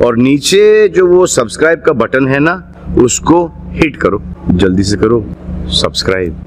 और नीचे जो वो सब्सक्राइब का बटन है ना, उसको हिट करो, जल्दी से करो सब्सक्राइब।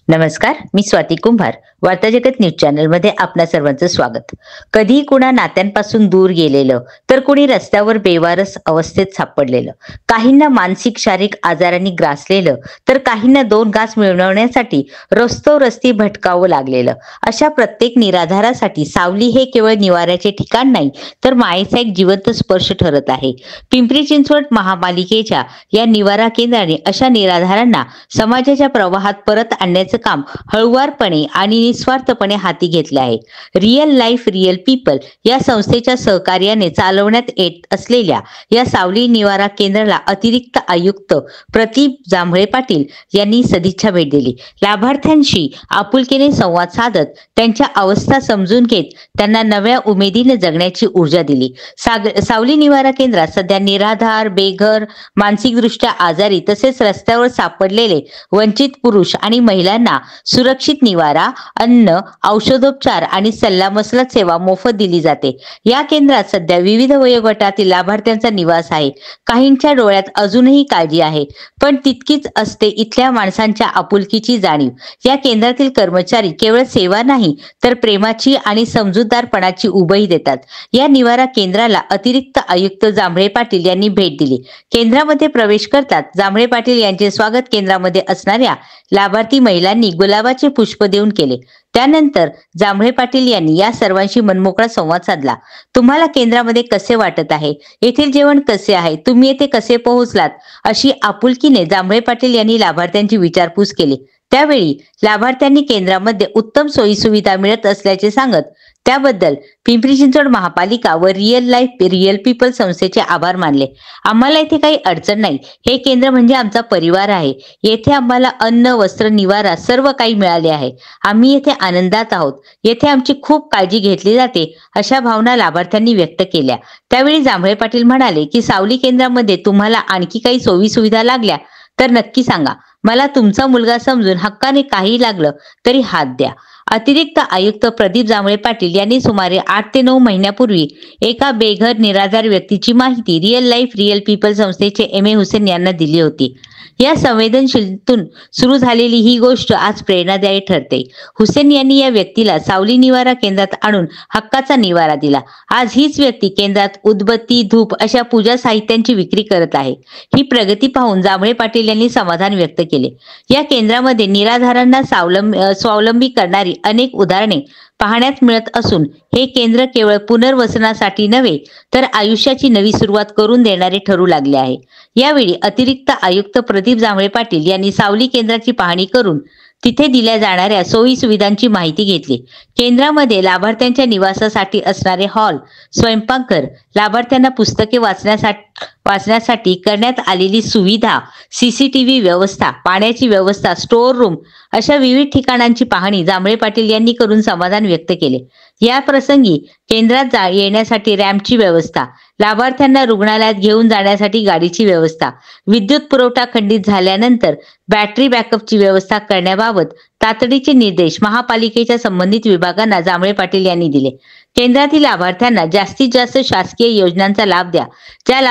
नमस्कार, मी स्वाती कुंभार. वार्ता जगत न्यूज चॅनल मध्ये आपल्या सर्वांचं स्वागत. कधी कुणा नात्यांपासून दूर गेलेलं, तर कुणी रस्त्यावर बेवारस अवस्थेत सापडलेलं, काहींना मानसिक शारीरिक आजारांनी ग्रासलेलं, तर काहींना दोन घास मिळवण्यासाठी रस्ती भटकावं लागलेलं. अशा प्रत्येक निराधारासाठी सावली हे केवळ निवाऱ्याचे ठिकाण नाही, तर मायेचा एक जिवंत स्पर्श ठरत आहे. पिंपरी चिंचवड महापालिकेच्या या निवारा केंद्राने अशा निराधारांना समाजाच्या प्रवाहात परत आणण्याचे काम हळूवारपणे आणि निस्वार्थपणे हाती घेतले आहे. रिअल लाईफ रिअल पीपल या संस्थेच्या सहकार्याने चालवण्यात येत असलेल्या या सावली निवारा केंद्राला अतिरिक्त आयुक्त प्रदीप जांभळे पाटील यांनी सदिच्छा भेट दिली. लाभार्थ्यांशी आपुलकीने संवाद साधत त्यांच्या अवस्था समजून घेत त्यांना नव्या उमेदीने जगण्याची ऊर्जा दिली. सावली निवारा केंद्रात सध्या निराधार, बेघर, मानसिकदृष्ट्या आजारी तसेच रस्त्यावर सापडलेले वंचित पुरुष आणि महिलांना सुरक्षित निवारा, अन्न, औषधोपचार आणि सल्लामसलत सेवा मोफत दिली जाते. या केंद्रात सध्या विविध वयोगटातील लाभार्थ्यांचा निवास आहे. काहींच्या डोळ्यात अजूनही काळजी आहे, पण तितकीच असते इथल्या माणसांच्या आपुलकीची जाणीव. या केंद्रातील कर्मचारी केवळ सेवा नाही, तर प्रेमाची आणि समजूतदारपणाची उभई देतात. या निवारा केंद्राला अतिरिक्त आयुक्त जांभळे पाटील यांनी भेट दिली. केंद्रामध्ये प्रवेश करतात जांभळे पाटील यांचे स्वागत केंद्रामध्ये असणाऱ्या लाभार्थी महिलांनी गुलाबाचे पुष्प देऊन केले. त्यानंतर जांभळे पाटील यांनी या सर्वांशी मनमोकळा संवाद साधला. तुम्हाला केंद्रामध्ये कसे वाटत आहे? येथील जेवण कसे आहे? तुम्ही येथे कसे पोहोचलात? अशी आपुलकीने जांभळे पाटील यांनी लाभार्थ्यांची विचारपूस केली. त्यावेळी लाभार्थ्यांनी केंद्रामध्ये उत्तम सोयी सुविधा मिळत असल्याचे सांगत त्याबद्दल पिंपरी चिंचवड महापालिका व रिअल लाईफ रिअल पीपल संस्थेचे आभार मानले. आम्हाला येथे काही अडचण नाही. हे केंद्र म्हणजे आमचा परिवार आहे. येथे आम्हाला अन्न, वस्त्र, निवारा सर्व काही मिळाले आहे. आम्ही येथे आनंदात आहोत. येथे आमची खूप काळजी घेतली जाते, अशा भावना लाभार्थ्यांनी व्यक्त केल्या. त्यावेळी जांभळे पाटील म्हणाले की सावली केंद्रामध्ये तुम्हाला आणखी काही सोयी सुविधा लागल्या तर नक्की सांगा. मला तुमचा मुलगा समजून हक्काने काही लागलं तरी हात द्या. अतिरिक्त आयुक्त प्रदीप जांभळे पाटील यांनी सुमारे 8 ते 9 महिन्यापूर्वी एका बेघर निराधार व्यक्तीची माहिती रिअल लाईफ रिअल पीपल संस्थेचे एम.ए. हुसेन यांना दिली होती. या संवेदनशीलतेतून सुरू झालेली ही गोष्ट आज प्रेरणादायी ठरते. हुसेन यांनी या व्यक्तीला सावली निवारा केंद्रात आणून हक्काचा निवारा दिला. आज हीच व्यक्ती केंद्रात उदबत्ती, धूप अशा पूजा साहित्यांची विक्री करत आहे. ही प्रगती पाहून जांभळे पाटील यांनी समाधान व्यक्त केले. या केंद्रामध्ये निराधारांना स्वावलंबी करणारी अनेक उदाहरणे पाहण्यात मिळत असून हे केंद्र केवळ पुनर्वसनासाठी नव्हे, तर आयुष्याची नवी सुरुवात करून देणारे ठरू लागले आहे. यावेळी अतिरिक्त आयुक्त प्रदीप जांभळे पाटील यांनी सावली केंद्राची पाहणी करून तिथे दिल्या जाणाऱ्या सोयी सुविधांची माहिती घेतली. केंद्रामध्ये लाभार्थ्यांच्या निवासासाठी असणारे हॉल, स्वयंपाकघर, लाभार्थ्यांना पुस्तके वाचण्यासाठी करण्यात आलेली सुविधा, सीसीटीव्ही व्यवस्था, पाण्याची व्यवस्था, स्टोअर रूम अशा विविध ठिकाणांची पाहणी जांभळे पाटील यांनी करून समाधान व्यक्त केले. या प्रसंगी केंद्रात येण्यासाठी रॅम्पची व्यवस्था, लाभार्थ्यांना रुग्णालयात घेऊन जाण्यासाठी गाडीची व्यवस्था, विद्युत पुरवठा खंडित झाल्यानंतर बॅटरी बॅकअपची व्यवस्था करण्याबाबत तातडीचे निर्देश महापालिकेच्या संबंधित विभागांना जांभळे पाटील यांनी दिले. केंद्रातील लाभार्थ्यांना जास्तीत जास्त शासकीय योजनांचा लाभ द्या. ज्या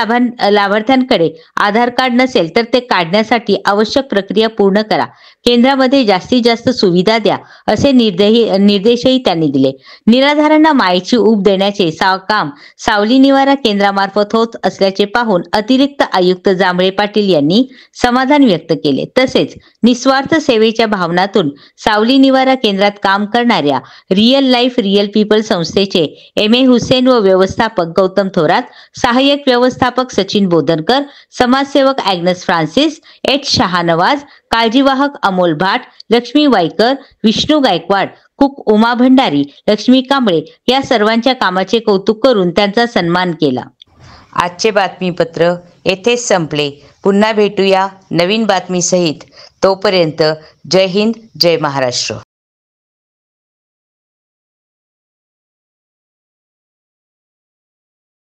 लाभार्थ्यांकडे आधार कार्ड नसेल तर ते काढण्यासाठी आवश्यक प्रक्रिया पूर्ण करा. केंद्रामध्ये जास्तीत जास्त सुविधा द्या, असे निर्देशही त्यांनी दिले. निराधारांना मायेची ऊब देण्याचे काम सावली निवारा केंद्रामार्फत होत असल्याचे पाहून अतिरिक्त आयुक्त जांभळे पाटील यांनी समाधान व्यक्त केले. तसेच निस्वार्थ सेवेच्या भावनातून सावली निवारा केंद्रात काम करणाऱ्या रिअल लाईफ रिअल पीपल संस्थेचे एम.ए. हुसेन व व्यवस्थापक गौतम थोरात, सहाय्यक व्यवस्थापक सचिन बोधनकर, समाजसेवक ॲग्नस फ्रान्सिस, एच. शहानवाज, काळजीवाहक अमोल भाट, लक्ष्मी वाईकर, विष्णू गायकवाड, कुक उमा भंडारी, लक्ष्मी कांबळे या सर्वांच्या कामाचे कौतुक करून त्यांचा सन्मान केला. आजचे बातमीपत्र येथेच संपले. पुन्हा भेटूया नवीन बातमीसहित. तोपर्यंत जय हिंद, जय महाराष्ट्र.